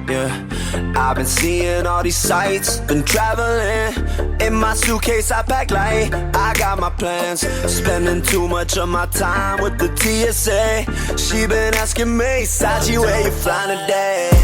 Yeah, I've been seeing all these sights, been traveling. In my suitcase I pack light, I got my plans. Spending too much of my time with the TSA. She been asking me, Sachi, where you flying today?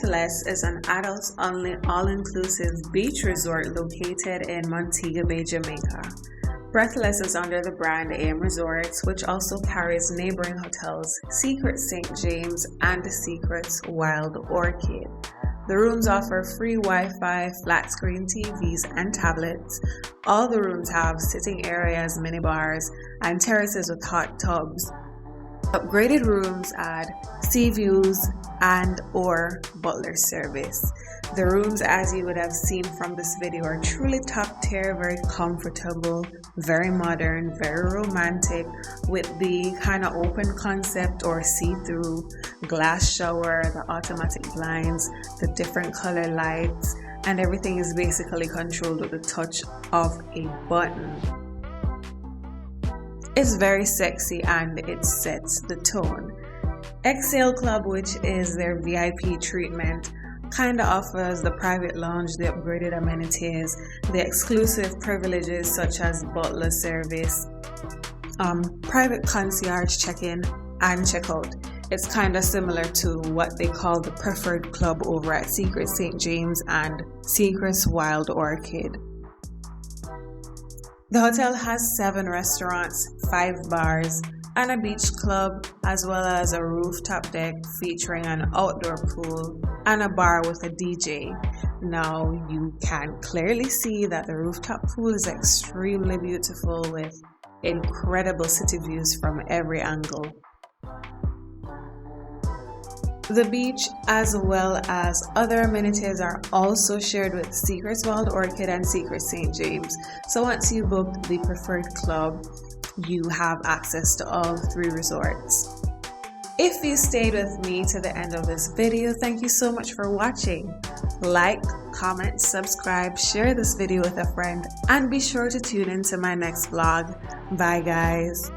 Breathless is an adults-only all-inclusive beach resort located in Montego Bay, Jamaica. Breathless is under the brand AM Resorts, which also carries neighboring hotels Secret St. James and the Secret Wild Orchid. The rooms offer free Wi-Fi, flat-screen TVs, and tablets. All the rooms have sitting areas, minibars, and terraces with hot tubs. Upgraded rooms add sea views and/or butler service. The rooms, as you would have seen from this video, are truly top tier, very comfortable, very modern, very romantic, with the kind of open concept or see-through glass shower, the automatic blinds, the different color lights, and everything is basically controlled with the touch of a button. It's very sexy and it sets the tone. Exhale Club, which is their VIP treatment, kind of offers the private lounge, the upgraded amenities, the exclusive privileges such as butler service, private concierge check-in and check-out. It's kind of similar to what they call the preferred club over at Secret St. James and Secret's Wild Orchid. The hotel has 7 restaurants, 5 bars, and a beach club, as well as a rooftop deck featuring an outdoor pool and a bar with a DJ. Now you can clearly see that the rooftop pool is extremely beautiful with incredible city views from every angle. The beach, as well as other amenities, are also shared with Secret's Wild Orchid and Secret St. James. So once you book the preferred club, you have access to all 3 resorts. If you stayed with me to the end of this video, thank you so much for watching. Like, comment, subscribe, share this video with a friend, and be sure to tune in to my next vlog. Bye guys.